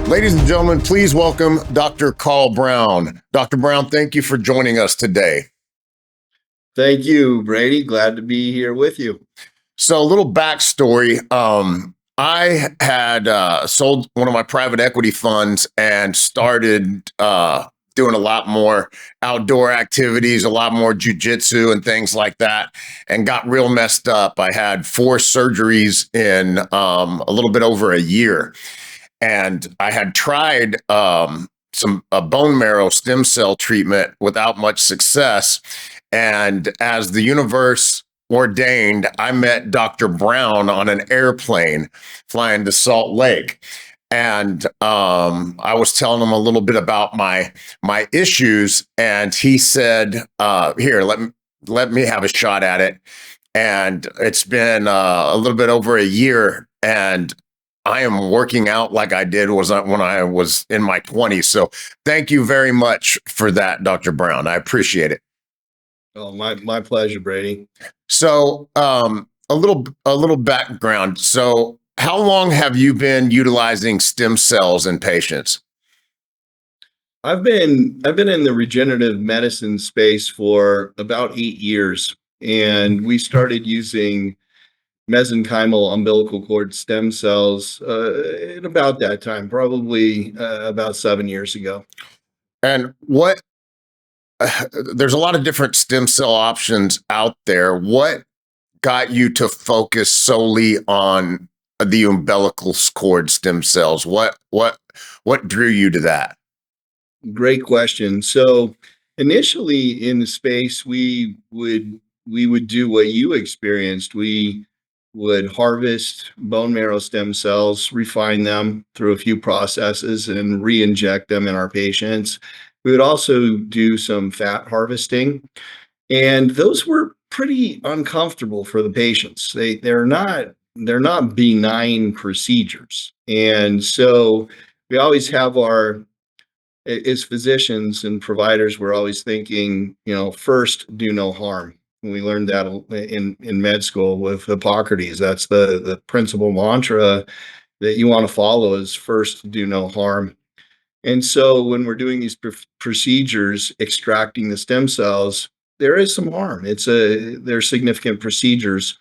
Ladies and gentlemen, please welcome Dr. Carl Brown. Dr. Brown, thank you for joining us today. Thank you, Brady. Glad to be here with you. So a little backstory. I had sold one of my private equity funds and started doing a lot more outdoor activities, a lot more jujitsu and things like that, and got real messed up. I had 4 surgeries in a little bit over a year. And I had tried some bone marrow stem cell treatment without much success. And as the universe ordained, I met Dr. Brown on an airplane flying to Salt Lake. And I was telling him a little bit about my issues, and he said, "Here, let me have a shot at it." And it's been a little bit over a year, and I am working out like I did when I was in my 20s. So thank you very much for that, Dr. Brown. I appreciate it. Oh, my pleasure, Brady. So a little background. So how long have you been utilizing stem cells in patients? I've been in the regenerative medicine space for about 8 years, and we started using mesenchymal umbilical cord stem cells at about that time, probably about 7 years ago. And what there's a lot of different stem cell options out there. What got you to focus solely on the umbilical cord stem cells? What drew you to that? Great question. So initially in the space, we would do what you experienced. We would harvest bone marrow stem cells, refine them through a few processes, and re-inject them in our patients. We would also do some fat harvesting, and those were pretty uncomfortable for the patients. They're not benign procedures, and so we always have our as physicians and providers, we're always thinking, first, do no harm. And we learned that in med school with Hippocrates. That's the principal mantra that you want to follow is first, do no harm. And so when we're doing these procedures, extracting the stem cells, there is some harm. There's significant procedures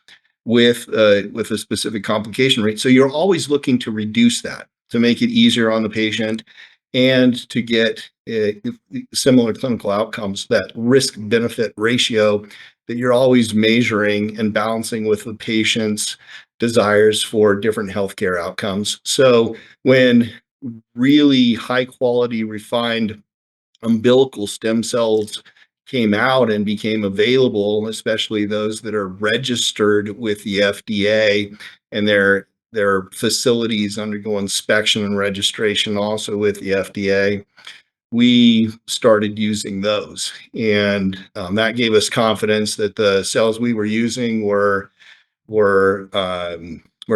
with a specific complication rate. So you're always looking to reduce that to make it easier on the patient and to get similar clinical outcomes, that risk benefit ratio that you're always measuring and balancing with the patient's desires for different healthcare outcomes. So when really high quality refined umbilical stem cells came out and became available, especially those that are registered with the FDA, and their facilities undergo inspection and registration also with the FDA, we started using those. And that gave us confidence that the cells we were using were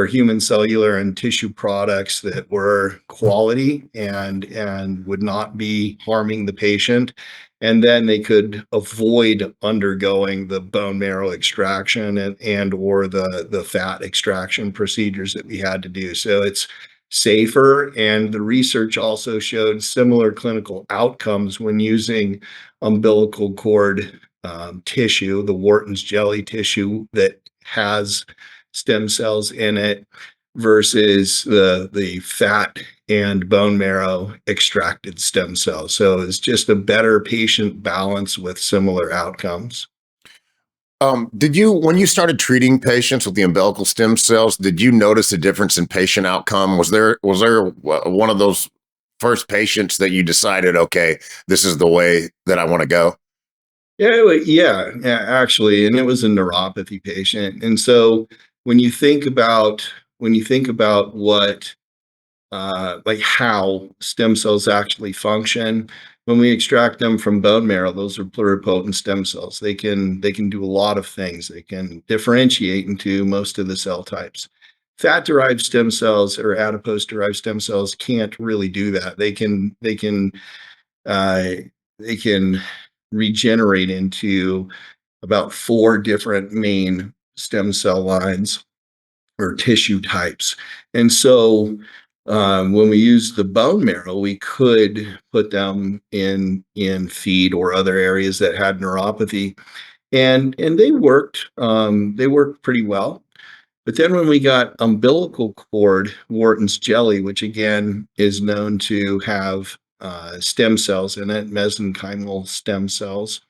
human cellular and tissue products that were quality and would not be harming the patient. And then they could avoid undergoing the bone marrow extraction and or the fat extraction procedures that we had to do. So it's safer, and the research also showed similar clinical outcomes when using umbilical cord tissue, the Wharton's jelly tissue that has stem cells in it versus the fat and bone marrow extracted stem cells. So it's just a better patient balance with similar outcomes. When you started treating patients with the umbilical stem cells, did you notice a difference in patient outcome? Was there one of those first patients that you decided, okay, this is the way that I want to go? Yeah, actually, and it was a neuropathy patient. And so when you think about what like how stem cells actually function, when we extract them from bone marrow, those are pluripotent stem cells. They can do a lot of things. They can differentiate into most of the cell types. Fat derived stem cells or adipose derived stem cells can't really do that. Uh, they can regenerate into about 4 different main stem cell lines or tissue types. And so When we used the bone marrow, we could put them in feet or other areas that had neuropathy, and they worked pretty well. But then when we got umbilical cord Wharton's jelly, which again is known to have stem cells in it, mesenchymal stem cells,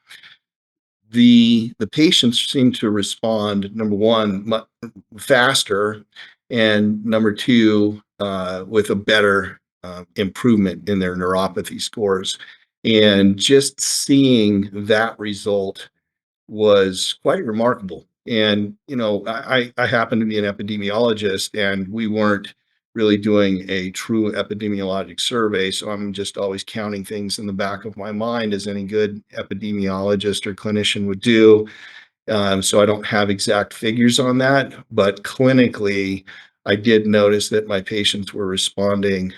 the patients seem to respond, number one, faster, and number two, with a better improvement in their neuropathy scores. And just seeing that result was quite remarkable. And, I happen to be an epidemiologist, and we weren't really doing a true epidemiologic survey. So I'm just always counting things in the back of my mind, as any good epidemiologist or clinician would do. So I don't have exact figures on that, but clinically, I did notice that my patients were responding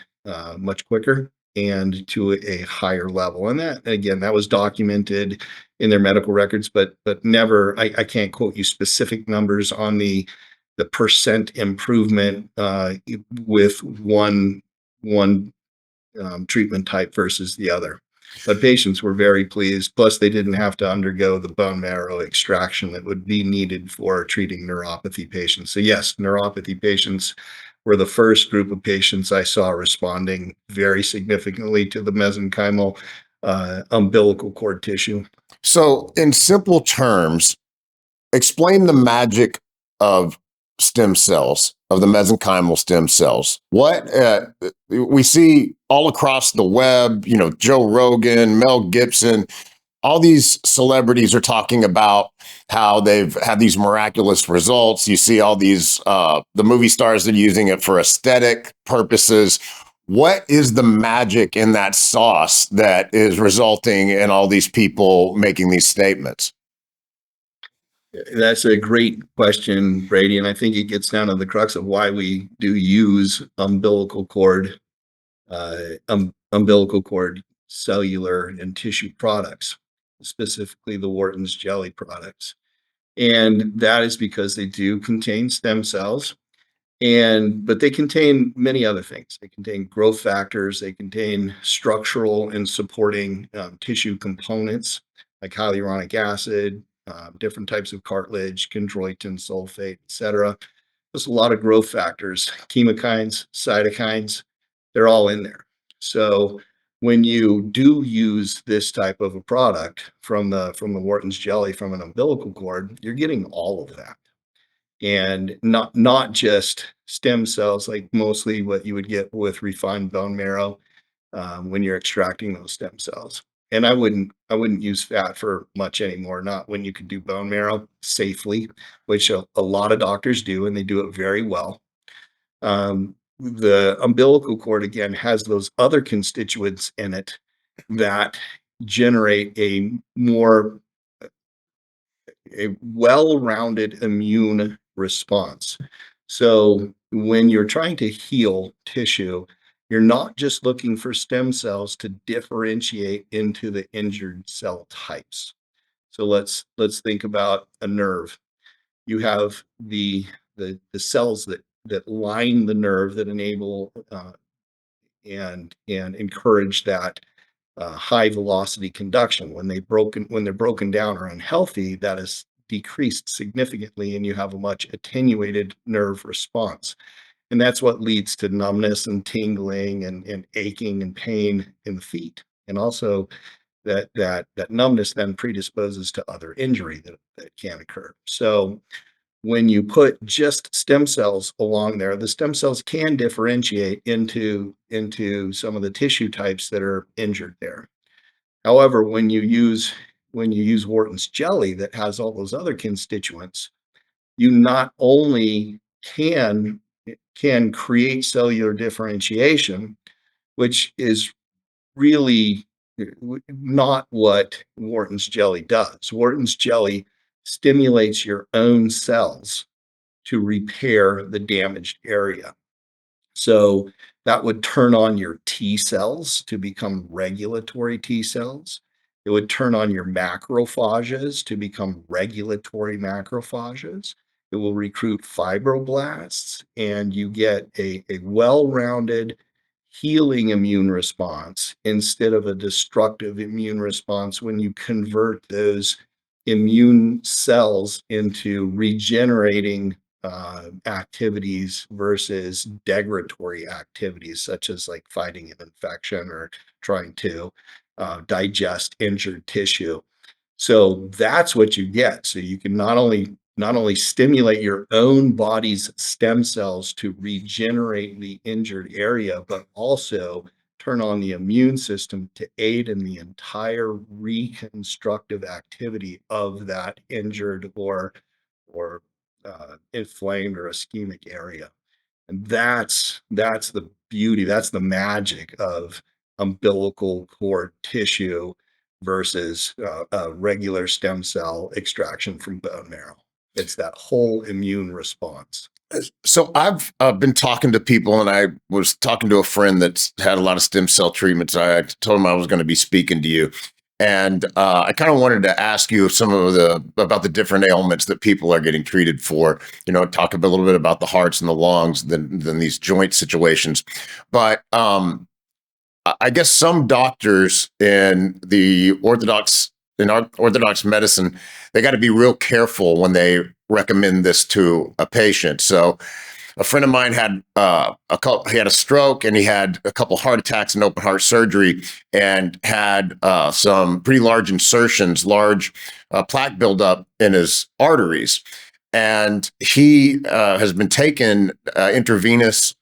much quicker and to a higher level. And that, again, that was documented in their medical records, but never, I can't quote you specific numbers on the percent improvement with one treatment type versus the other. But patients were very pleased. Plus, they didn't have to undergo the bone marrow extraction that would be needed for treating neuropathy patients. So, yes, neuropathy patients were the first group of patients I saw responding very significantly to the mesenchymal umbilical cord tissue. So, in simple terms, explain the magic of stem cells, of the mesenchymal stem cells. What we see all across the web, Joe Rogan, Mel Gibson, all these celebrities are talking about how they've had these miraculous results. You see all these the movie stars are using it for aesthetic purposes. What is the magic in that sauce that is resulting in all these people making these statements? That's a great question, Brady, and I think it gets down to the crux of why we do use umbilical cord cellular and tissue products, specifically the Wharton's jelly products. And that is because they do contain stem cells, but they contain many other things. They contain growth factors, they contain structural and supporting tissue components like hyaluronic acid, different types of cartilage, chondroitin, sulfate, etc. There's a lot of growth factors, chemokines, cytokines, they're all in there. So when you do use this type of a product from the Wharton's jelly from an umbilical cord, you're getting all of that. And not just stem cells, like mostly what you would get with refined bone marrow when you're extracting those stem cells. And I wouldn't use fat for much anymore, not when you could do bone marrow safely, which a lot of doctors do, and they do it very well. The umbilical cord again has those other constituents in it that generate a well-rounded immune response. So when you're trying to heal tissue, you're not just looking for stem cells to differentiate into the injured cell types. So let's think about a nerve. You have the cells that line the nerve that enable and encourage that high velocity conduction. When they're broken down or unhealthy, that is decreased significantly, and you have a much attenuated nerve response. And that's what leads to numbness and tingling and aching and pain in the feet. And also that numbness then predisposes to other injury that can occur. So when you put just stem cells along there, the stem cells can differentiate into some of the tissue types that are injured there. However, when you use Wharton's jelly that has all those other constituents, you not only can create cellular differentiation, which is really not what Wharton's jelly does. Wharton's jelly stimulates your own cells to repair the damaged area. So that would turn on your T cells to become regulatory T cells. It would turn on your macrophages to become regulatory macrophages. it will recruit fibroblasts, and you get a well-rounded healing immune response instead of a destructive immune response when you convert those immune cells into regenerating activities versus degradatory activities, such as like fighting an infection or trying to digest injured tissue. So that's what you get. So you can not only stimulate your own body's stem cells to regenerate the injured area, but also turn on the immune system to aid in the entire reconstructive activity of that injured or inflamed or ischemic area. And that's the beauty, that's the magic of umbilical cord tissue versus a regular stem cell extraction from bone marrow. It's that whole immune response. So I've been talking to people, and I was talking to a friend that's had a lot of stem cell treatments. I told him I was going to be speaking to you, and I kind of wanted to ask you some of the about the different ailments that people are getting treated for. Talk a little bit about the hearts and the lungs, than these joint situations. But I guess some doctors in our orthodox medicine, they got to be real careful when they recommend this to a patient. So a friend of mine had he had a stroke, and he had a couple heart attacks and open heart surgery, and had some pretty large insertions, large plaque buildup in his arteries. And he has been taking intravenous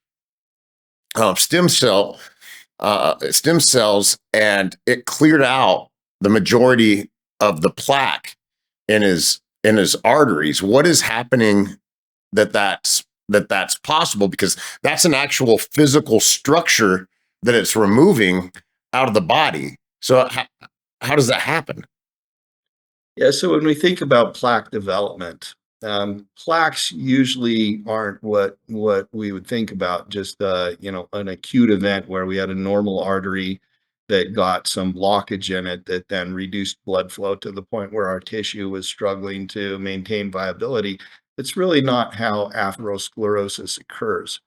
stem stem cells, and it cleared out the majority of the plaque in his arteries. What is happening that's possible? Because that's an actual physical structure that it's removing out of the body. So how does that happen? Yeah, so when we think about plaque development, plaques usually aren't what we would think about, just an acute event where we had a normal artery that got some blockage in it that then reduced blood flow to the point where our tissue was struggling to maintain viability. It's really not how atherosclerosis occurs.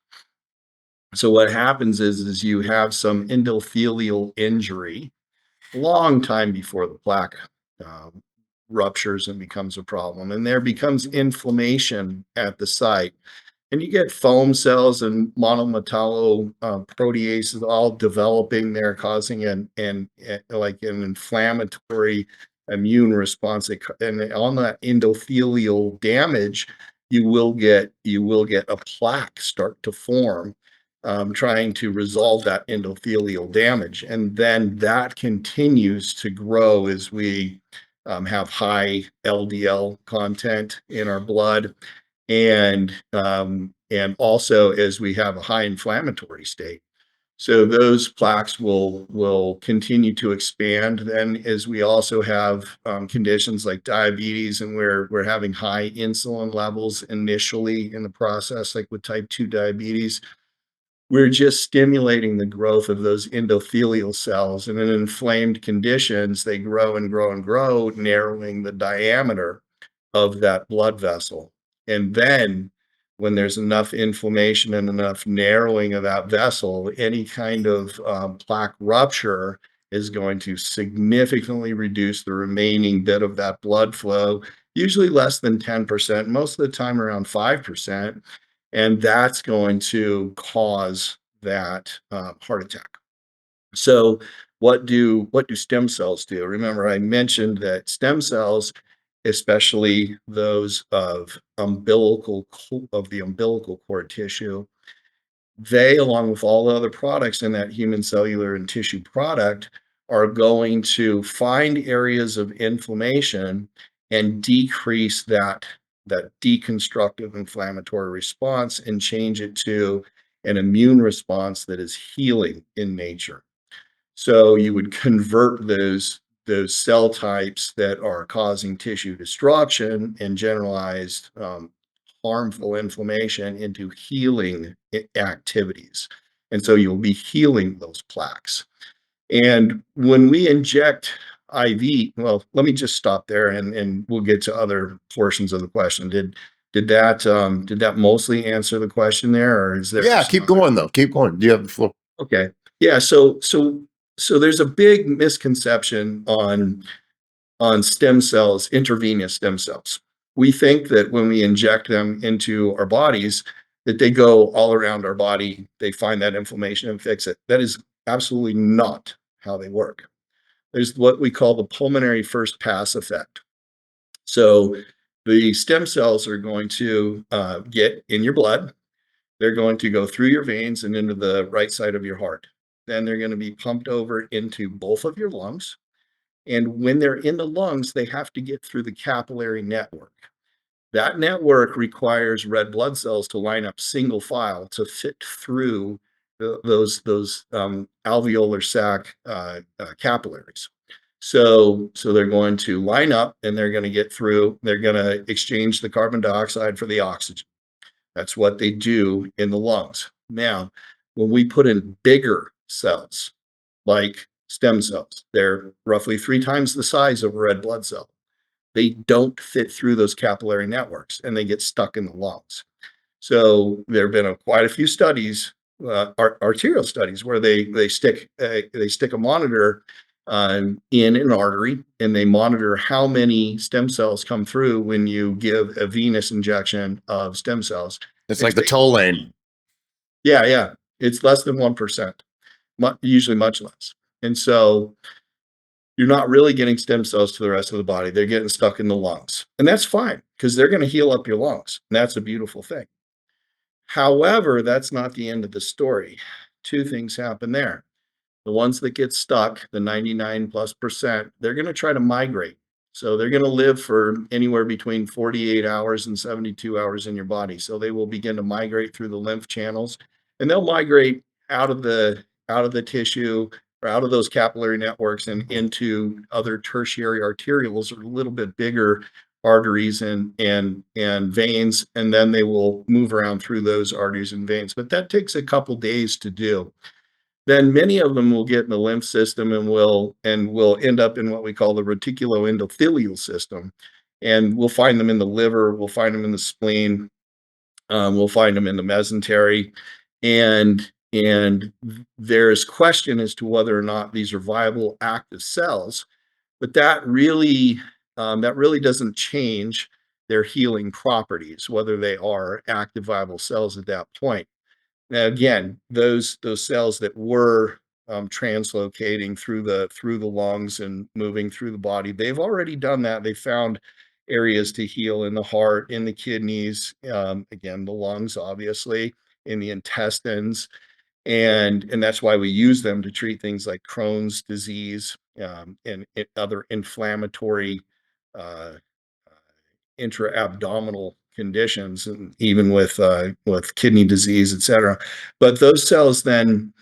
So what happens is you have some endothelial injury long time before the plaque um, ruptures and becomes a problem. And there becomes inflammation at the site. And you get foam cells and monometallo proteases all developing there, causing like an inflammatory immune response. And on that endothelial damage, you will get a plaque start to form, trying to resolve that endothelial damage. And then that continues to grow as we have high LDL content in our blood, and also as we have a high inflammatory state. So those plaques will continue to expand. Then, as we also have conditions like diabetes, and we're having high insulin levels initially in the process, like with type 2 diabetes, we're just stimulating the growth of those endothelial cells. And in inflamed conditions, they grow and grow and grow, narrowing the diameter of that blood vessel. And then when there's enough inflammation and enough narrowing of that vessel, any kind of plaque rupture is going to significantly reduce the remaining bit of that blood flow, usually less than 10%, most of the time around 5%. And that's going to cause that heart attack. So what do stem cells do? Remember, I mentioned that stem cells, especially those of the umbilical cord tissue, they, along with all the other products in that human cellular and tissue product, are going to find areas of inflammation and decrease that deconstructive inflammatory response and change it to an immune response that is healing in nature. So you would convert those cell types that are causing tissue destruction and generalized harmful inflammation into healing activities. And so you'll be healing those plaques. And when we inject IV, well, let me just stop there, and we'll get to other portions of the question. Did that mostly answer the question there, or is there Yeah, some keep other? going though. Keep going. Do you have the floor? Okay. Yeah, so there's a big misconception on stem cells, intravenous stem cells. We think that when we inject them into our bodies, that they go all around our body, they find that inflammation and fix it. That is absolutely not how they work. There's what we call the pulmonary first pass effect. So the stem cells are going to get in your blood. They're going to go through your veins and into the right side of your heart. Then they're going to be pumped over into both of your lungs. And when they're in the lungs, they have to get through the capillary network. That network requires red blood cells to line up single file to fit through those alveolar sac capillaries. So they're going to line up and they're going to get through. They're going to exchange the carbon dioxide for the oxygen. That's what they do in the lungs. Now, when we put in bigger cells, like stem cells, they're roughly 3 times the size of a red blood cell. They don't fit through those capillary networks and they get stuck in the lungs. So there have been quite a few studies, arterial studies, where they stick a monitor in an artery and they monitor how many stem cells come through when you give a venous injection of stem cells. It's It's like the ba- toll lane. yeah, it's less than 1%, usually much less. And so you're not really getting stem cells to the rest of the body. They're getting stuck in the lungs. And that's fine because they're going to heal up your lungs. And that's a beautiful thing. However, that's not the end of the story. Two things happen there. The ones that get stuck, the 99+%, they're going to try to migrate. So they're going to live for anywhere between 48 hours and 72 hours in your body. So they will begin to migrate through the lymph channels and they'll migrate out of the tissue or out of those capillary networks and into other tertiary arterioles or a little bit bigger arteries and veins, and then they will move around through those arteries and veins. But that takes a couple days to do. Then many of them will get in the lymph system and will end up in what we call the reticuloendothelial system. And we'll find them in the liver, we'll find them in the spleen, we'll find them in the mesentery. And there is question as to whether or not these are viable active cells, but that really doesn't change their healing properties, whether they are active viable cells at that point. Now, again, those cells that were translocating through the lungs and moving through the body, they've already done that. They found areas to heal in the heart, in the kidneys, again, the lungs, obviously, in the intestines, and that's why we use them to treat things like Crohn's disease, and other inflammatory uh, intra-abdominal conditions, and even with kidney disease, etc. But those cells then,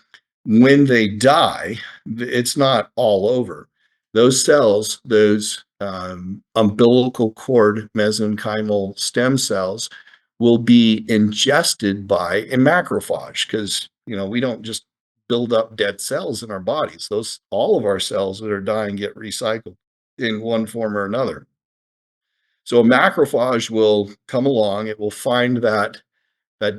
when they die, it's not all over. Those cells, those umbilical cord mesenchymal stem cells, will be ingested by a macrophage because we don't just build up dead cells in our bodies. Those all of our cells that are dying get recycled in one form or another. So a macrophage will come along, it will find that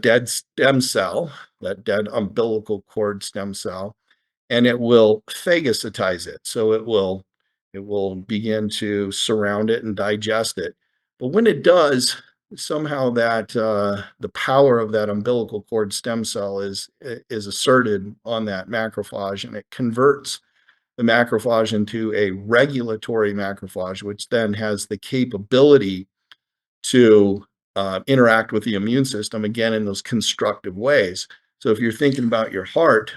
dead stem cell, that dead umbilical cord stem cell, and it will phagocytize it. So it will begin to surround it and digest it. But when it does, somehow that the power of that umbilical cord stem cell is asserted on that macrophage, and it converts the macrophage into a regulatory macrophage, which then has the capability to interact with the immune system again in those constructive ways. So if you're thinking about your heart,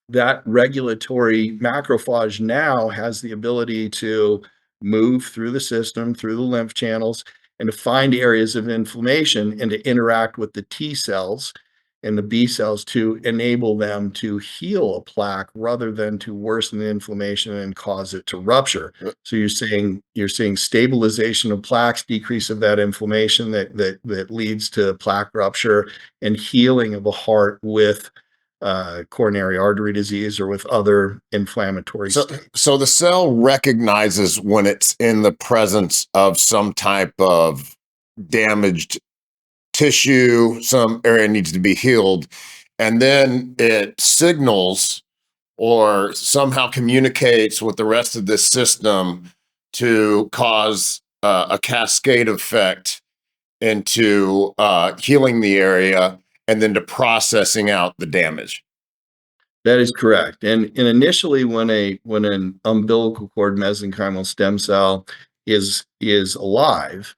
that regulatory macrophage now has the ability to move through the system, through the lymph channels, and to find areas of inflammation and to interact with the T cells and the B cells to enable them to heal a plaque rather than to worsen the inflammation and cause it to rupture. So you're seeing stabilization of plaques, decrease of that inflammation that leads to plaque rupture, and healing of the heart with coronary artery disease or with other inflammatory So, states. so the cell recognizes when it's in the presence of some type of damaged tissue, some area needs to be healed, and then it signals or somehow communicates with the rest of this system to cause a cascade effect into healing the area and then to processing out the damage. That is correct. And initially, when an umbilical cord mesenchymal stem cell is alive,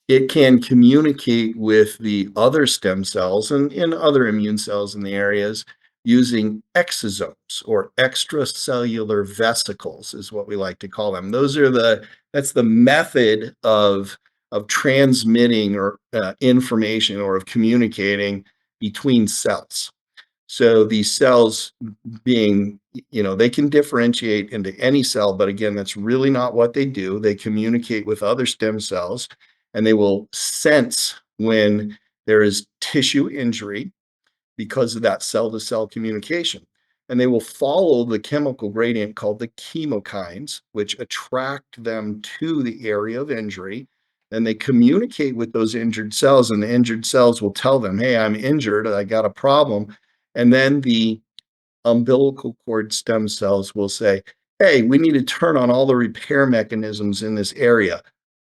it can communicate with the other stem cells and other immune cells in the areas using exosomes or extracellular vesicles, is what we like to call them. That's the method of transmitting or information or of communicating between cells. So these cells being, they can differentiate into any cell, but again, that's really not what they do. They communicate with other stem cells and they will sense when there is tissue injury because of that cell to cell communication. And they will follow the chemical gradient called the chemokines, which attract them to the area of injury. And they communicate with those injured cells, and the injured cells will tell them, hey, I'm injured, I got a problem. And then the umbilical cord stem cells will say, hey, we need to turn on all the repair mechanisms in this area.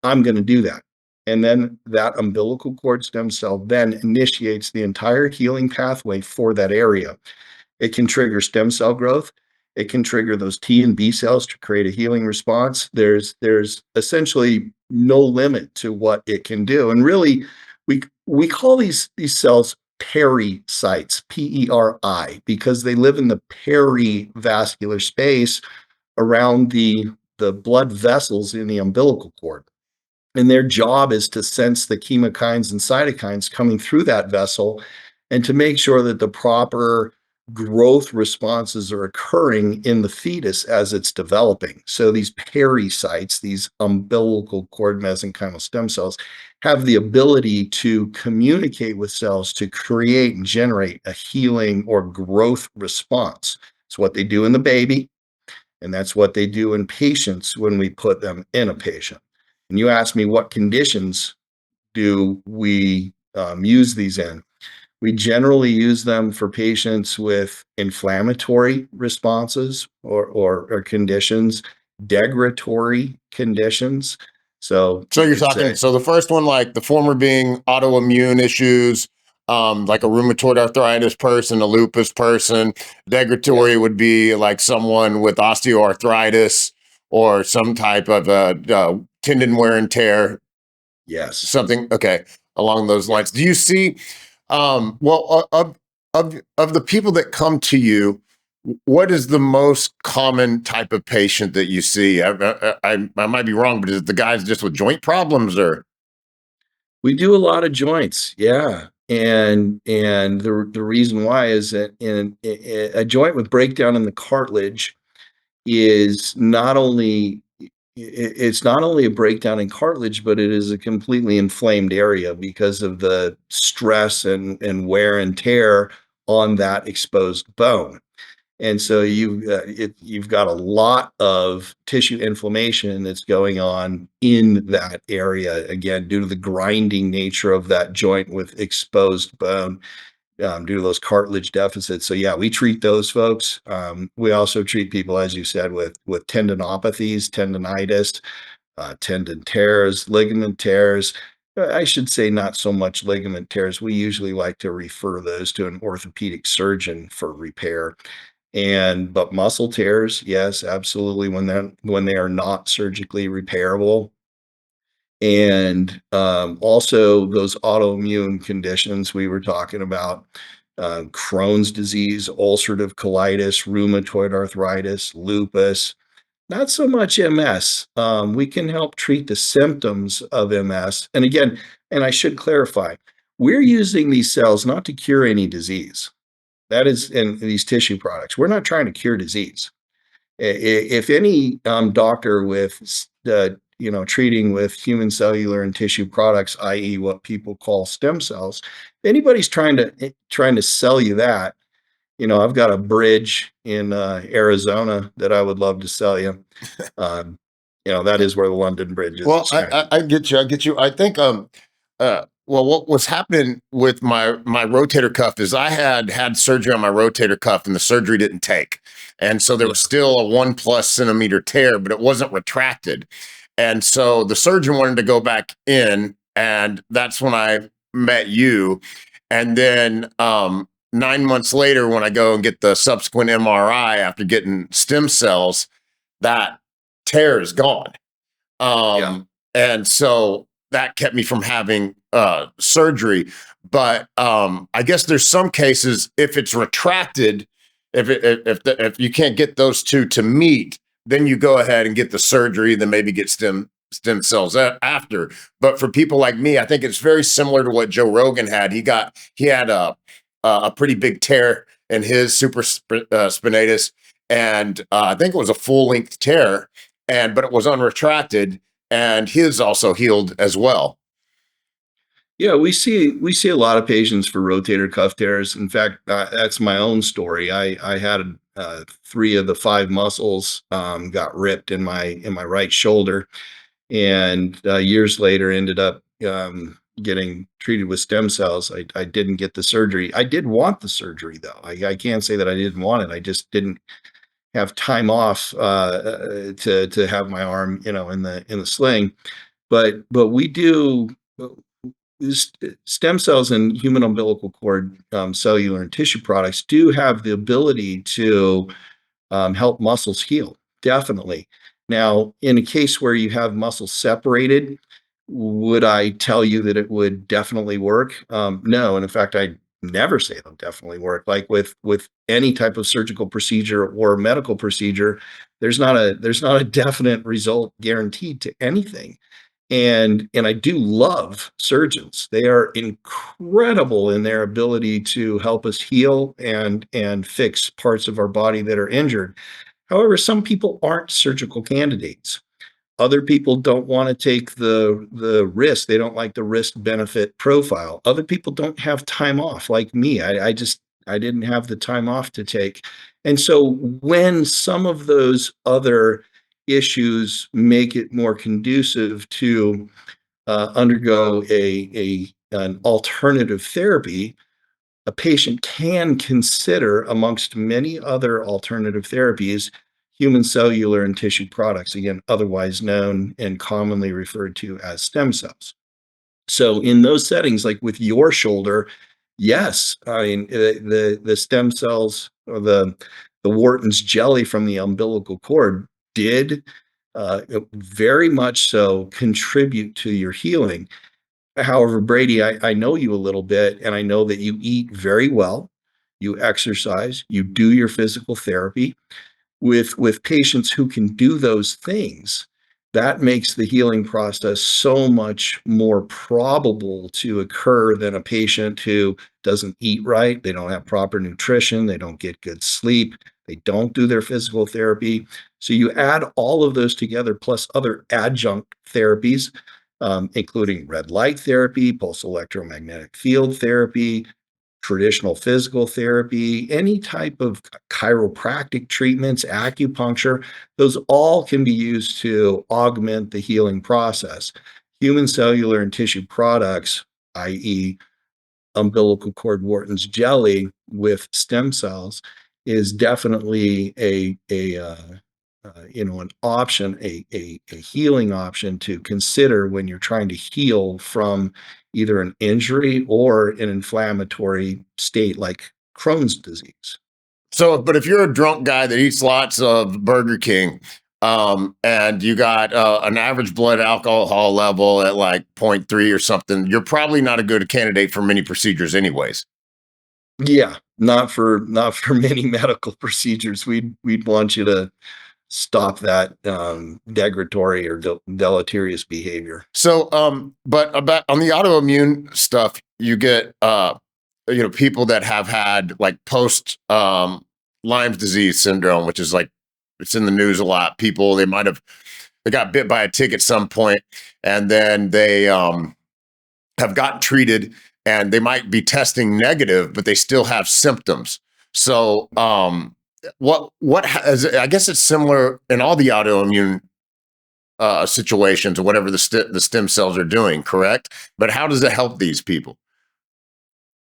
I'm going to do that. And then that umbilical cord stem cell then initiates the entire healing pathway for that area. It can trigger stem cell growth. It can trigger those T and B cells to create a healing response. There's essentially no limit to what it can do. And really, we call these cells pericytes, PERI, because they live in the perivascular space around the blood vessels in the umbilical cord. And their job is to sense the chemokines and cytokines coming through that vessel and to make sure that the proper growth responses are occurring in the fetus as it's developing. So these pericytes, these umbilical cord mesenchymal stem cells, have the ability to communicate with cells to create and generate a healing or growth response. It's what they do in the baby, and that's what they do in patients when we put them in a patient. And you asked me what conditions do we use these in? We generally use them for patients with inflammatory responses or conditions, degradatory conditions. So So you you're could talking, say, so the first one, like the former being autoimmune issues, like a rheumatoid arthritis person, a lupus person. yeah, Degradatory would be like someone with osteoarthritis or some type of tendon wear and tear, yes, something. Okay, along those yeah. lines. Do you see? Well, of the people that come to you, what is the most common type of patient that you see? I might be wrong, but is it the guys just with joint problems or? We do a lot of joints, yeah. And the reason why is that in a joint with breakdown in the cartilage is not only it's not only a breakdown in cartilage, but it is a completely inflamed area because of the stress and wear and tear on that exposed bone. And so you've got a lot of tissue inflammation that's going on in that area, again, due to the grinding nature of that joint with exposed bone, due to those cartilage deficits. So yeah, we treat those folks. We also treat people, as you said, with tendinopathies, tendonitis, tendon tears, ligament tears. I should say not so much ligament tears. We usually like to refer those to an orthopedic surgeon for repair. But muscle tears, yes, absolutely, when they are not surgically repairable. And also those autoimmune conditions we were talking about, Crohn's disease, ulcerative colitis, rheumatoid arthritis, lupus, not so much MS. We can help treat the symptoms of MS. And again, and I should clarify, we're using these cells not to cure any disease. That is in these tissue products. We're not trying to cure disease. If any doctor with treating with human cellular and tissue products, i.e., what people call stem cells, if anybody's trying to sell you that, I've got a bridge in Arizona that I would love to sell you. That is where the London Bridge is. Well, It's kind of I get you. I get you. I think Well, what was happening with my rotator cuff is I had surgery on my rotator cuff, and the surgery didn't take, and so there Yeah. was still a 1+ centimeter tear, but it wasn't retracted, and so the surgeon wanted to go back in, and that's when I met you, and then 9 months later, when I go and get the subsequent MRI after getting stem cells, that tear is gone. Yeah. And so that kept me from having surgery. But I guess there's some cases if it's retracted, if you can't get those two to meet, then you go ahead and get the surgery, then maybe get stem cells after. But for people like me, I think it's very similar to what Joe Rogan had. He had a pretty big tear in his spinatus, and I think it was a full length tear, but it was unretracted, and his also healed as well. Yeah, we see a lot of patients for rotator cuff tears. In fact, that's my own story. I had three of the five muscles got ripped in my right shoulder, and years later ended up getting treated with stem cells. I didn't get the surgery. I did want the surgery though. I can't say that I didn't want it. I just didn't have time off to have my arm, in the sling. But we do stem cells and human umbilical cord cellular and tissue products do have the ability to help muscles heal. Definitely. Now, in a case where you have muscles separated, would I tell you that it would definitely work? No, and in fact, I never say they'll definitely work. Like with any type of surgical procedure or medical procedure, there's not a definite result guaranteed to anything. And I do love surgeons. They are incredible in their ability to help us heal and fix parts of our body that are injured. However, some people aren't surgical candidates. Other people don't want to take the risk. They don't like the risk benefit profile. Other people don't have time off like me. I didn't have the time off to take. And so when some of those other issues make it more conducive to undergo a an alternative therapy, a patient can consider, amongst many other alternative therapies, human cellular and tissue products, again, otherwise known and commonly referred to as stem cells. So in those settings, like with your shoulder, yes, I mean the stem cells or the Wharton's jelly from the umbilical cord did very much so contribute to your healing. However, Brady, I know you a little bit, and I know that you eat very well, you exercise, you do your physical therapy. With patients who can do those things, that makes the healing process so much more probable to occur than a patient who doesn't eat right, they don't have proper nutrition, they don't get good sleep, they don't do their physical therapy. So you add all of those together, plus other adjunct therapies, including red light therapy, pulse electromagnetic field therapy, traditional physical therapy, any type of chiropractic treatments, acupuncture, those all can be used to augment the healing process. Human cellular and tissue products, i.e., umbilical cord Wharton's jelly with stem cells, is definitely an option, a healing option to consider when you're trying to heal from either an injury or an inflammatory state like Crohn's disease. So, but if you're a drunk guy that eats lots of Burger King, and you got an average blood alcohol level at like zero point 0.3 or something, you're probably not a good candidate for many procedures, anyways. Yeah, not for many medical procedures. We'd want you to stop that degradatory or deleterious behavior. So, but about on the autoimmune stuff, you get people that have had like post Lyme's disease syndrome, which is like it's in the news a lot. People they got bit by a tick at some point, and then they have gotten treated, and they might be testing negative, but they still have symptoms. So, I guess it's similar in all the autoimmune situations or whatever the stem cells are doing, correct? But how does it help these people?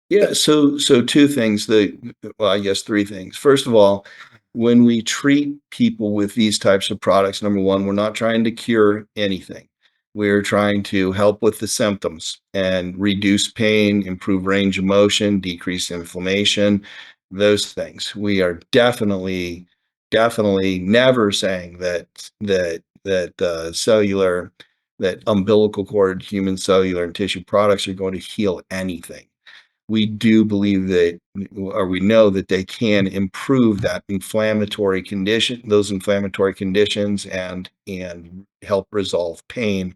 Yeah, so two things. Well, I guess three things. First of all, when we treat people with these types of products, number one, we're not trying to cure anything. We're trying to help with the symptoms and reduce pain, improve range of motion, decrease inflammation, those things. We are definitely never saying that umbilical cord, human cellular and tissue products are going to heal anything. We do believe that, or we know that they can improve those inflammatory conditions, and help resolve pain,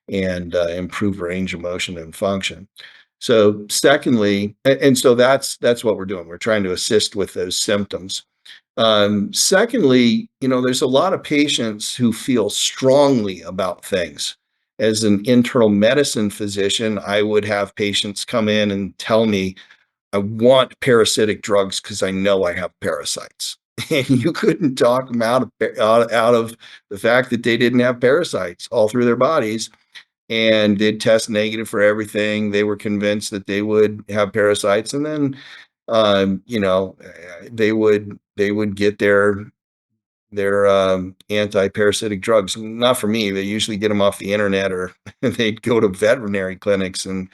and improve range of motion and function. So secondly, and so that's what we're doing. We're trying to assist with those symptoms. Secondly, there's a lot of patients who feel strongly about things. As an internal medicine physician, I would have patients come in and tell me, I want parasitic drugs because I know I have parasites. And you couldn't talk them out of the fact that they didn't have parasites all through their bodies, and did test negative for everything. They were convinced that they would have parasites, and then they would get their anti-parasitic drugs. Not for me. They usually get them off the internet, or they'd go to veterinary clinics and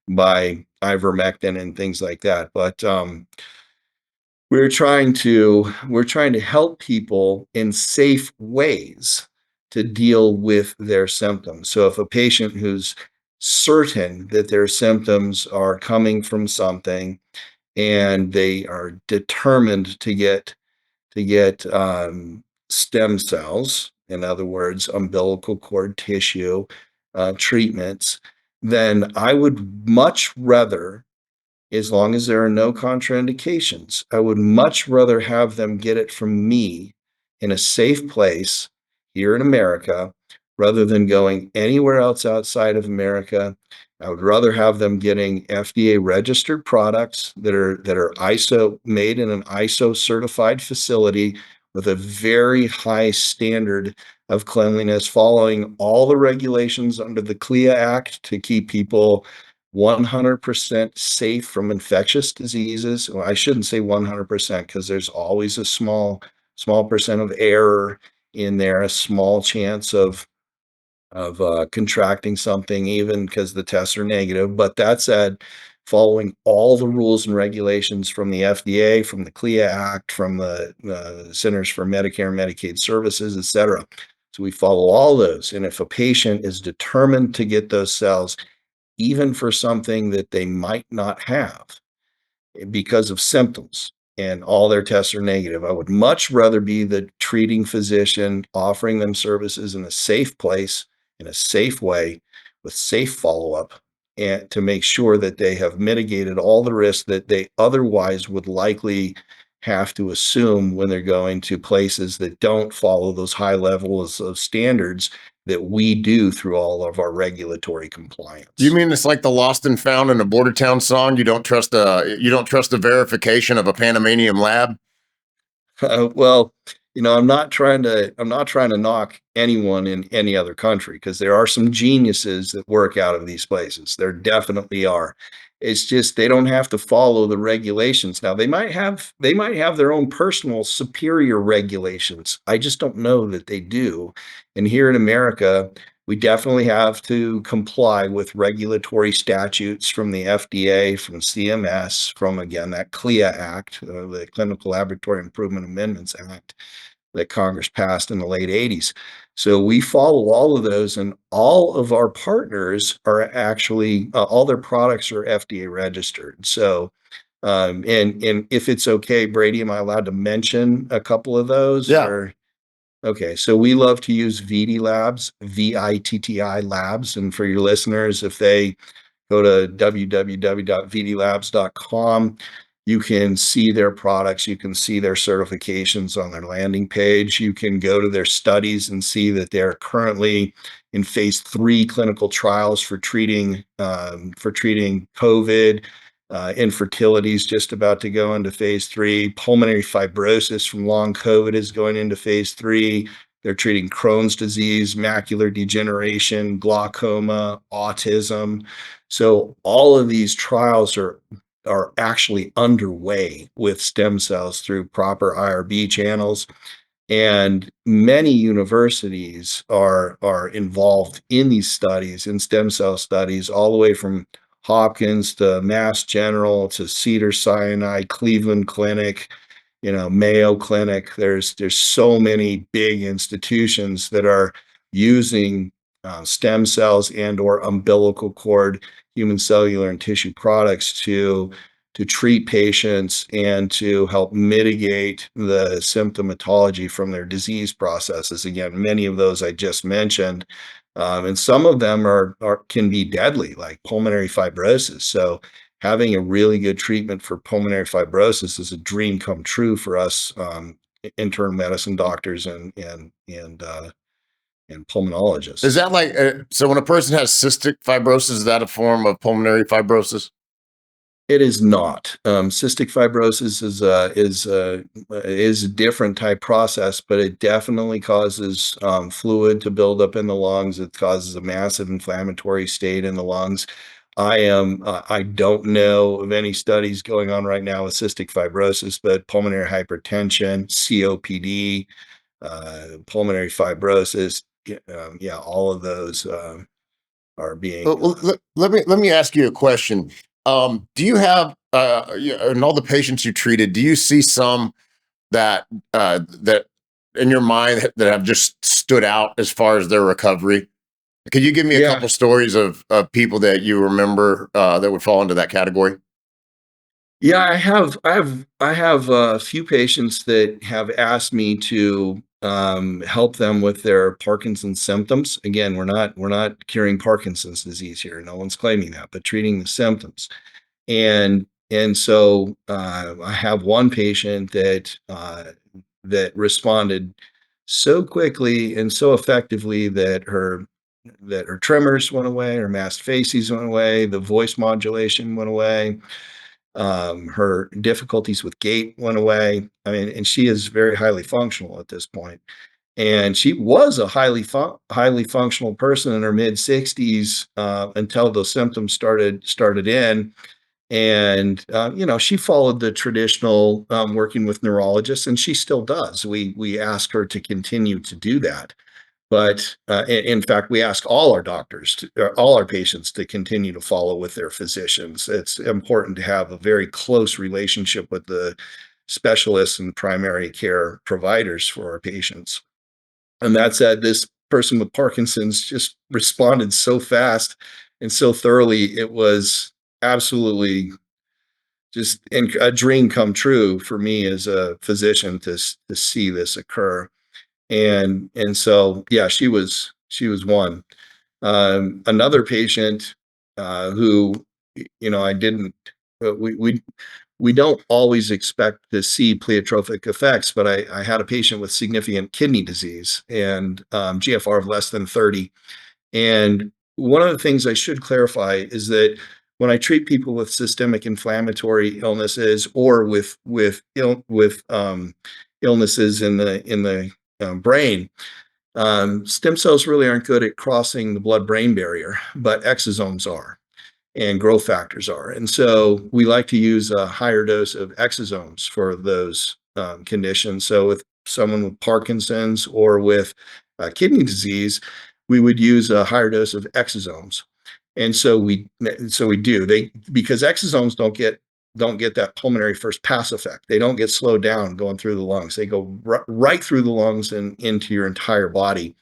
buy ivermectin and things like that. But we're trying to help people in safe ways to deal with their symptoms. So if a patient who's certain that their symptoms are coming from something, and they are determined to get stem cells, in other words, umbilical cord tissue treatments, then I would much rather, as long as there are no contraindications, I would much rather have them get it from me in a safe place here in America, rather than going anywhere else outside of America. I would rather have them getting FDA registered products that are ISO made in an ISO certified facility with a very high standard of cleanliness, following all the regulations under the CLIA Act to keep people 100% safe from infectious diseases. Well, I shouldn't say 100%, because there's always a small percent of error in there, a small chance of contracting something, even because the tests are negative. But that said, following all the rules and regulations from the FDA, from the CLIA Act, from the Centers for Medicare and Medicaid Services, et cetera. So we follow all those. And if a patient is determined to get those cells, even for something that they might not have, because of symptoms, and all their tests are negative, I would much rather be the treating physician offering them services in a safe place, in a safe way, with safe follow-up, and to make sure that they have mitigated all the risks that they otherwise would likely have to assume when they're going to places that don't follow those high levels of standards that we do through all of our regulatory You compliance. mean it's like the lost and found in the Border Town song? You don't trust the verification of a Panamanian lab? Well, I'm not trying to knock anyone in any other country, because there are some geniuses that work out of these places. There definitely are. It's just they don't have to follow the regulations. Now, they might have their own personal superior regulations. I just don't know that they do. And here in America, we definitely have to comply with regulatory statutes from the FDA, from CMS, from, again, that CLIA Act, the Clinical Laboratory Improvement Amendments Act, that Congress passed in the late 80s. So we follow all of those, and all of our partners are actually, all their products are FDA registered. So, and if it's okay, Brady, am I allowed to mention a couple of those, Yeah. or? Okay, so we love to use VD Labs, VITTI Labs. And for your listeners, if they go to www.vdlabs.com, you can see their products, you can see their certifications on their landing page. You can go to their studies and see that they're currently in phase 3 clinical trials for treating COVID. Infertility is just about to go into phase 3. Pulmonary fibrosis from long COVID is going into phase 3. They're treating Crohn's disease, macular degeneration, glaucoma, autism. So all of these trials are actually underway with stem cells through proper IRB channels. And many universities are involved in these studies, in stem cell studies, all the way from Hopkins to Mass General to Cedars-Sinai, Cleveland Clinic, Mayo Clinic. There's so many big institutions that are using stem cells and or umbilical cord human cellular and tissue products to treat patients and to help mitigate the symptomatology from their disease processes. Again, many of those I just mentioned, and some of them can be deadly, like pulmonary fibrosis. So having a really good treatment for pulmonary fibrosis is a dream come true for us internal medicine doctors and Is pulmonologists. that like so? When a person has cystic fibrosis, is that a form of pulmonary fibrosis? It is not. Cystic fibrosis is a different type process, but it definitely causes fluid to build up in the lungs. It causes a massive inflammatory state in the lungs. I don't know of any studies going on right now with cystic fibrosis, but pulmonary hypertension, COPD, pulmonary fibrosis, yeah, all of those are being. Let me ask you a question. Do you have in all the patients you treated, do you see some that in your mind that have just stood out as far as their recovery? Could you give me a Yeah, couple stories of people that you remember that would fall into that category? yeah, I have a few patients that have asked me to help them with their Parkinson's symptoms. Again, we're not curing Parkinson's disease here. No one's claiming that, but treating the symptoms. And so I have one patient that responded so quickly and so effectively that her tremors went away, her masked facies went away, the voice modulation went away, her difficulties with gait went away. I mean, and she is very highly functional at this point. And she was a highly functional person in her mid 60s until those symptoms started in. And she followed the traditional working with neurologists, and she still does. We ask her to continue to do that. But in fact, we ask all our doctors, all our patients to continue to follow with their physicians. It's important to have a very close relationship with the specialists and primary care providers for our patients. And that said, this person with Parkinson's just responded so fast and so thoroughly. It was absolutely just a dream come true for me as a physician to see this occur. And so, yeah, she was one. Another patient who, I didn't, we don't always expect to see pleiotropic effects, but I had a patient with significant kidney disease and GFR of less than 30. And one of the things I should clarify is that when I treat people with systemic inflammatory illnesses or with illnesses in the brain, stem cells really aren't good at crossing the blood-brain barrier, but exosomes are and growth factors are. And so we like to use a higher dose of exosomes for those conditions. So with someone with Parkinson's or with kidney disease, we would use a higher dose of exosomes. And so we do they because exosomes don't get that pulmonary first pass effect. They don't get slowed down going through the lungs. They go right through the lungs and into your entire body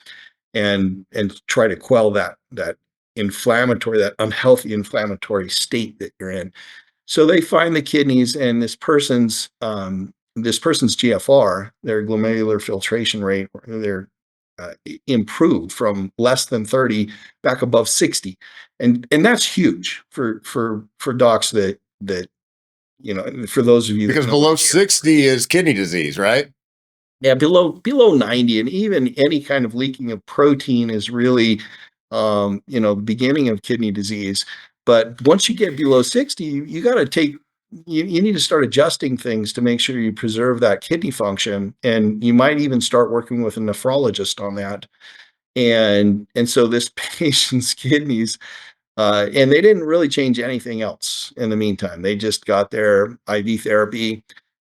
and try to quell that unhealthy inflammatory state that you're in. So they find the kidneys and this person's GFR, their glomerular filtration rate, they're improved from less than 30 back above 60. And that's huge for docs that for those of you that Because know what below 60 is kidney disease, right? yeah, below 90, and even any kind of leaking of protein is really, beginning of kidney disease. But once you get below 60, you got to take you need to start adjusting things to make sure you preserve that kidney function, and you might even start working with a nephrologist on that. And so this patient's kidneys, and they didn't really change anything else in the meantime. They just got their IV therapy,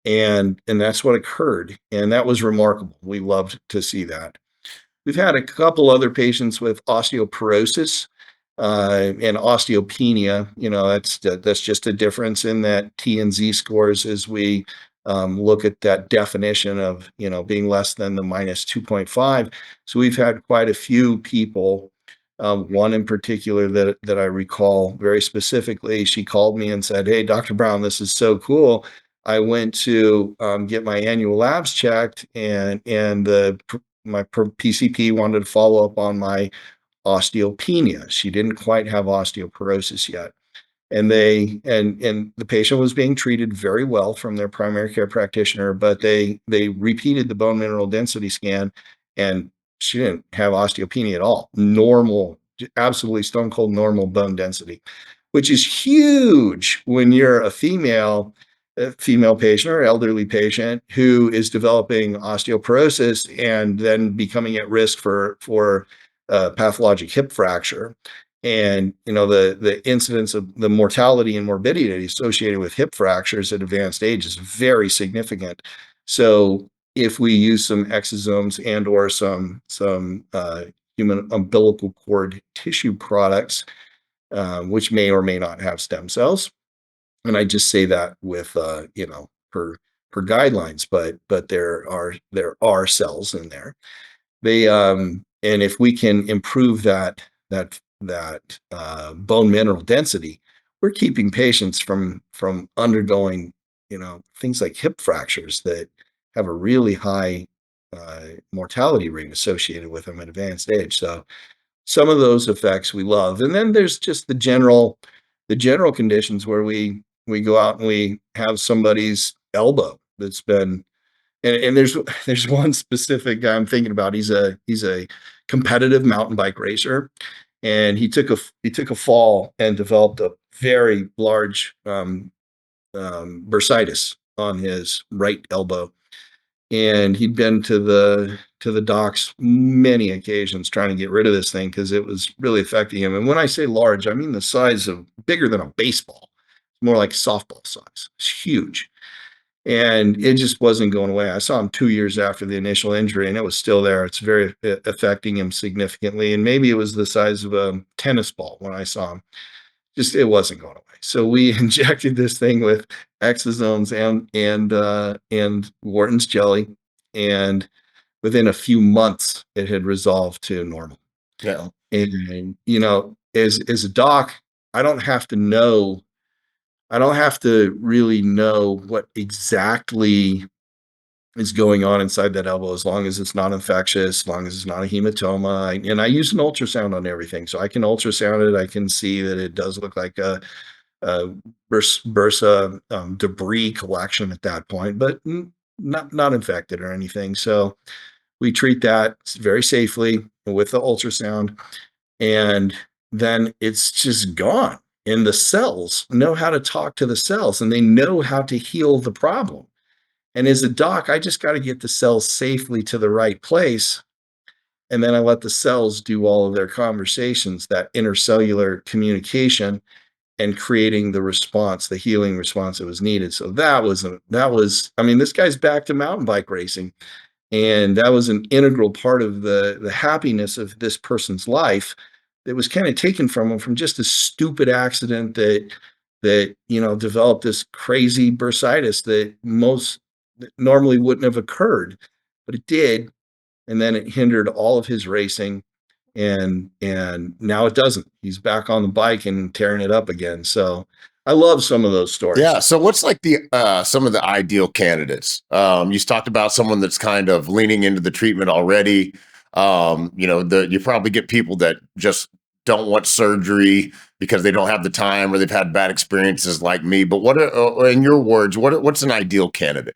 and that's what occurred, and that was remarkable. We loved to see that. We've had a couple other patients with osteoporosis, and osteopenia. That's just a difference in that T and Z scores as we look at that definition of, being less than the minus 2.5. So we've had quite a few people. One in particular that I recall very specifically, she called me and said, "Hey, Dr. Brown, this is so cool. I went to get my annual labs checked, and my PCP wanted to follow up on my osteopenia." She didn't quite have osteoporosis yet. And the patient was being treated very well from their primary care practitioner, but they repeated the bone mineral density scan, and she didn't have osteopenia at all. Normal, absolutely stone cold normal bone density, which is huge when you're a female patient or elderly patient who is developing osteoporosis and then becoming at risk for pathologic hip fracture. And the incidence of the mortality and morbidity associated with hip fractures at advanced age is very significant. So if we use some exosomes and or some human umbilical cord tissue products, which may or may not have stem cells, and I just say that with per guidelines, but there are cells in there. And if we can improve that bone mineral density, we're keeping patients from undergoing, things like hip fractures that have a really high mortality rate associated with them at advanced age. So some of those effects we love. And then there's just the general conditions where we go out and we have somebody's elbow that's been, and there's one specific guy I'm thinking about. He's a competitive mountain bike racer, and he took a fall and developed a very large bursitis on his right elbow. And he'd been to the docs many occasions trying to get rid of this thing because it was really affecting him. And when I say large, I mean the size of bigger than a baseball, more like softball size. It's huge. And it just wasn't going away. I saw him 2 years after the initial injury, and it was still there. It's very affecting him significantly, and maybe it was the size of a tennis ball when I saw him. Just it wasn't going away. So we injected this thing with exosomes and Wharton's jelly, and within a few months, it had resolved to normal. Yeah. And, as a doc, I don't have to know I don't have to really know what exactly is going on inside that elbow, as long as it's not infectious, as long as it's not a hematoma. And I use an ultrasound on everything, so I can ultrasound it. I can see that it does look like a bursa debris collection at that point, but not infected or anything. So we treat that very safely with the ultrasound, and then it's just gone. And the cells know how to talk to the cells, and they know how to heal the problem. And as a doc, I just got to get the cells safely to the right place. And then I let the cells do all of their conversations, that intercellular communication, and creating the response, the healing response that was needed. So I mean, this guy's back to mountain bike racing. And that was an integral part of the happiness of this person's life that was kind of taken from him from just a stupid accident that developed this crazy bursitis that normally wouldn't have occurred, but it did. And then it hindered all of his racing, and now it doesn't. He's back on the bike and tearing it up again. So I love some of those stories. Yeah. So what's like the some of the ideal candidates? You talked about someone that's kind of leaning into the treatment already. You probably get people that just don't want surgery because they don't have the time or they've had bad experiences like me. But in your words, what's an ideal candidate?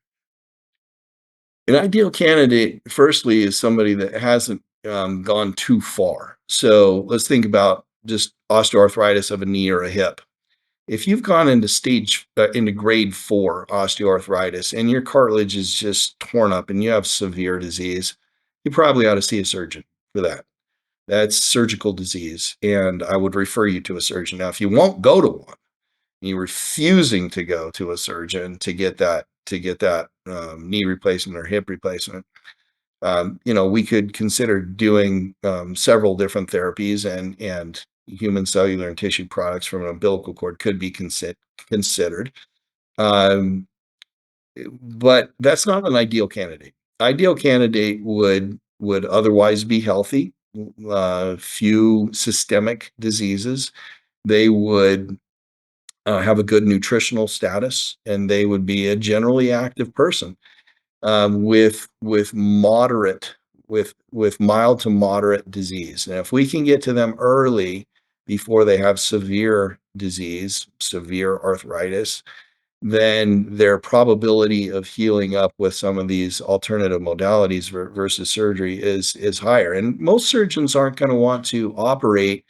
An ideal candidate, firstly, is somebody that hasn't gone too far. So let's think about just osteoarthritis of a knee or a hip. If you've gone into grade 4 osteoarthritis and your cartilage is just torn up and you have severe disease, you probably ought to see a surgeon for that. That's surgical disease, and I would refer you to a surgeon. Now, if you won't go to one, you're refusing to go to a surgeon to get that knee replacement or hip replacement, we could consider doing several different therapies, and human cellular and tissue products from an umbilical cord could be considered. Um, but that's not an ideal candidate. Ideal candidate would otherwise be healthy, few systemic diseases. They would have a good nutritional status, and they would be a generally active person with moderate with mild to moderate disease. And if we can get to them early before they have severe disease, severe arthritis, then their probability of healing up with some of these alternative modalities versus surgery is higher. And most surgeons aren't going to want to operate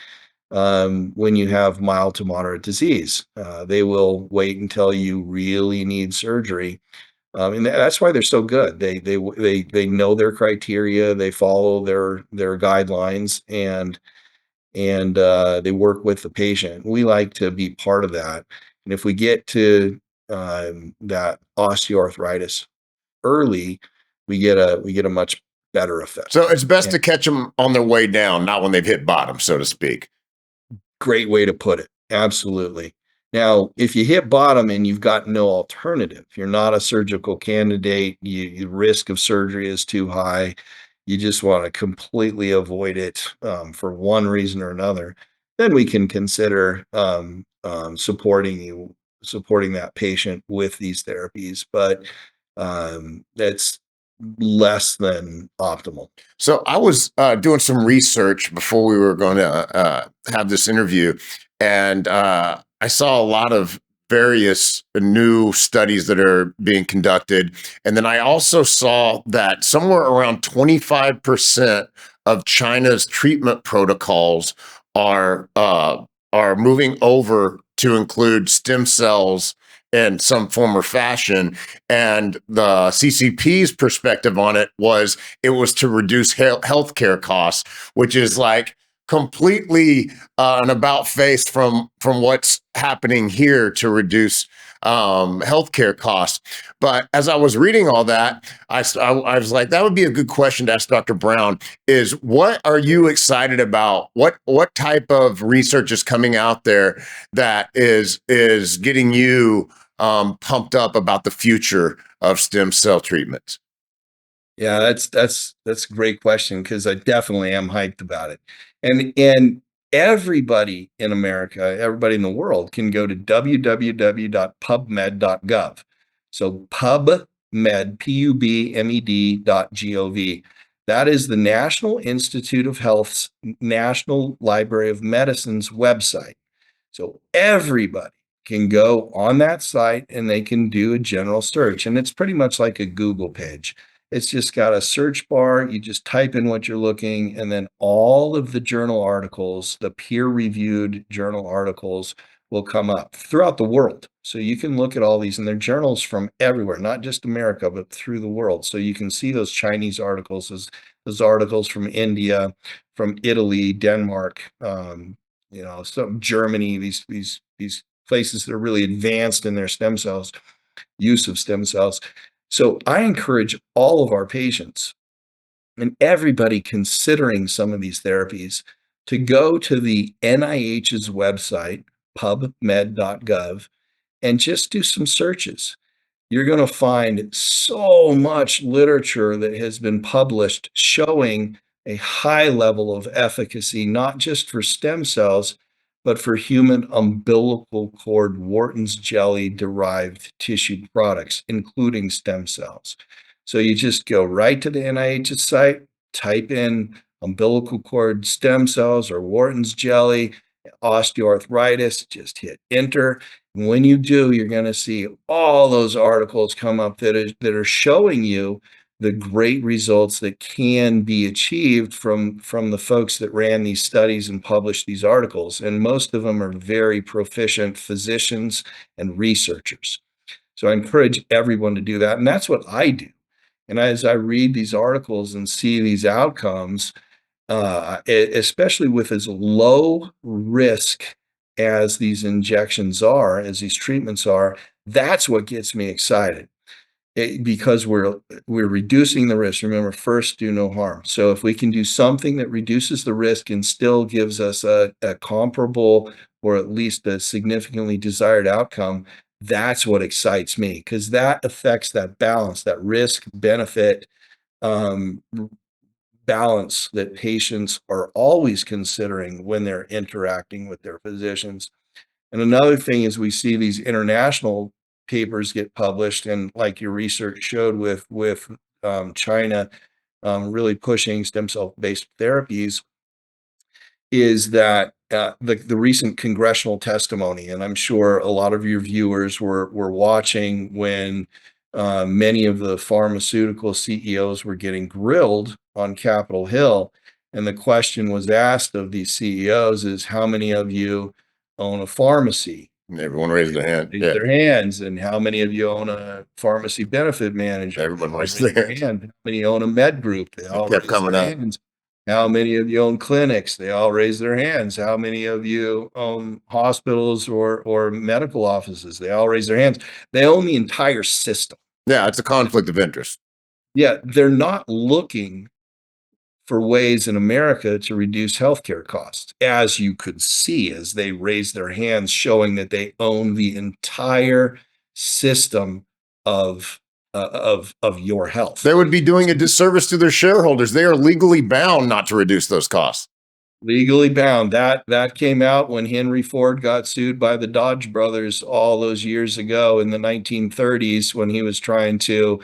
when you have mild to moderate disease. They will wait until you really need surgery, and that's why they're so good. They know their criteria, they follow their guidelines, and they work with the patient. We like to be part of that, and if we get to that osteoarthritis early, we get a much better effect. So it's best And to catch them on their way down, not when they've hit bottom, so to speak. great way to put it. Absolutely. Now, if you hit bottom and you've got no alternative, you're not a surgical candidate, you risk of surgery is too high, you just want to completely avoid it for one reason or another, then we can consider supporting that patient with these therapies. But that's less than optimal. So I was doing some research before we were going to have this interview, and I saw a lot of various new studies that are being conducted. And then I also saw that somewhere around 25% of China's treatment protocols are uh, are moving over to include stem cells in some form or fashion. And the CCP's perspective on it was to reduce healthcare costs, which is like completely an about face from what's happening here to reduce healthcare costs. But as I was reading all that, I was like, that would be a good question to ask Dr. Brown. Is what are you excited about? What type of research is coming out there that is getting you pumped up about the future of stem cell treatments? Yeah, that's a great question because I definitely am hyped about it. And everybody in America, everybody in the world can go to www.pubmed.gov. So PubMed, PUBMED.gov. That is the National Institute of Health's National Library of Medicine's website. So everybody can go on that site and they can do a general search. And it's pretty much like a Google page. It's just got a search bar. You just type in what you're looking, and then all of the journal articles, the peer-reviewed journal articles, will come up throughout the world. So you can look at all these, and they're journals from everywhere, not just America, but through the world. So you can see those Chinese articles, those articles from India, from Italy, Denmark, some Germany, these places that are really advanced in their stem cells, use of stem cells. So I encourage all of our patients and everybody considering some of these therapies to go to the NIH's website, pubmed.gov, and just do some searches. You're going to find so much literature that has been published showing a high level of efficacy, not just for stem cells, but for human umbilical cord Wharton's jelly derived tissue products, including stem cells. So you just go right to the NIH site, type in umbilical cord stem cells or Wharton's jelly, osteoarthritis, just hit enter. And when you do, you're going to see all those articles come up that are showing you the great results that can be achieved from the folks that ran these studies and published these articles. And most of them are very proficient physicians and researchers. So I encourage everyone to do that. And that's what I do. And as I read these articles and see these outcomes, especially with as low risk as these injections are, as these treatments are, that's what gets me excited. Because we're reducing the risk. Remember, first, do no harm. So if we can do something that reduces the risk and still gives us a comparable or at least a significantly desired outcome, that's what excites me, because that affects that balance, that risk benefit um, balance that patients are always considering when they're interacting with their physicians. And another thing is we see these international papers get published, and like your research showed with China really pushing stem cell based therapies, is that the recent congressional testimony, and I'm sure a lot of your viewers were watching when many of the pharmaceutical CEOs were getting grilled on Capitol Hill, and the question was asked of these CEOs is, how many of you own a pharmacy? Everyone raised their hand. Raise Yeah, their hands. And how many of you own a pharmacy benefit manager? everyone They all raised raise their their hands. hand. How many own a med group? They It all kept raise coming their up. hands. How many of you own clinics? They all raise their hands. How many of you own hospitals or medical offices? They all raise their hands. They own the entire system. Yeah, it's a conflict of interest. Yeah, they're not looking for ways in America to reduce healthcare costs, as you could see as they raise their hands, showing that they own the entire system of of your health. They would be doing a disservice to their shareholders. They are legally bound not to reduce those costs. Legally bound. That came out when Henry Ford got sued by the Dodge brothers all those years ago in the 1930s, when he was trying to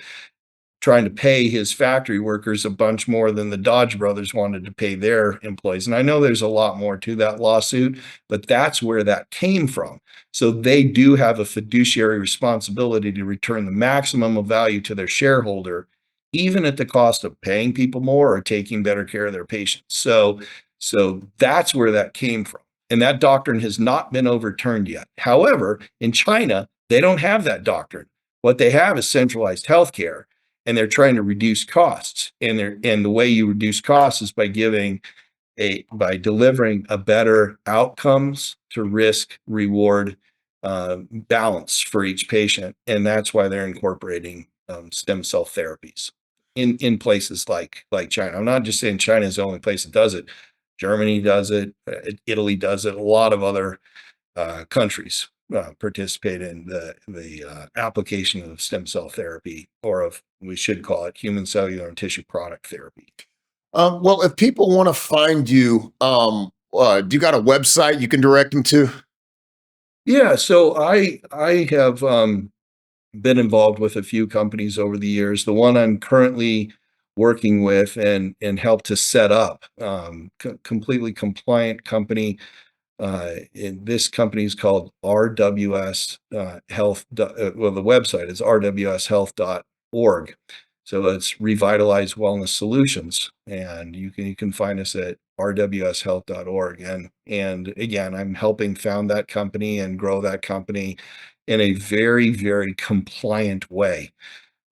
pay his factory workers a bunch more than the Dodge brothers wanted to pay their employees. And I know there's a lot more to that lawsuit, but that's where that came from. So they do have a fiduciary responsibility to return the maximum of value to their shareholder, even at the cost of paying people more or taking better care of their patients. So that's where that came from. And that doctrine has not been overturned yet. However, in China, they don't have that doctrine. What they have is centralized healthcare, and they're trying to reduce costs. And the way you reduce costs is by delivering a better outcomes to risk reward balance for each patient. And that's why they're incorporating stem cell therapies in places like China. I'm not just saying China is the only place that does it. Germany does it. Italy does it. A lot of other countries participate in the application of stem cell therapy, or of, we should call it, human cellular and tissue product therapy. Well, if people want to find you, do you got a website you can direct them to? Yeah, so I have been involved with a few companies over the years. The one I'm currently working with and helped to set up, completely compliant company. And this company is called RWS Health. Well, the website is rwshealth.org. So it's Revitalize Wellness Solutions, and you can find us at rwshealth.org. And again, I'm helping found that company and grow that company in a very compliant way.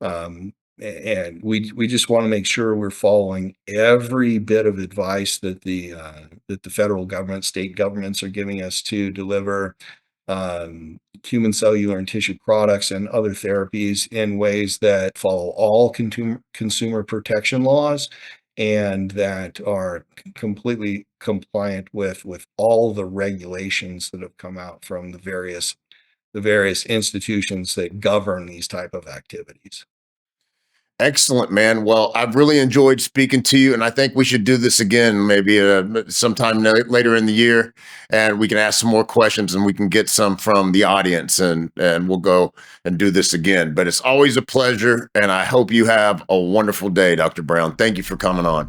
And we just want to make sure we're following every bit of advice that the federal government, state governments are giving us to deliver human cellular and tissue products and other therapies in ways that follow all consumer protection laws, and that are completely compliant with all the regulations that have come out from the various institutions that govern these type of activities. Excellent, man. Well, I've really enjoyed speaking to you, and I think we should do this again, maybe sometime later in the year, and we can ask some more questions, and we can get some from the audience, and we'll go and do this again. But it's always a pleasure, and I hope you have a wonderful day, Dr. Brown. Thank you for coming on.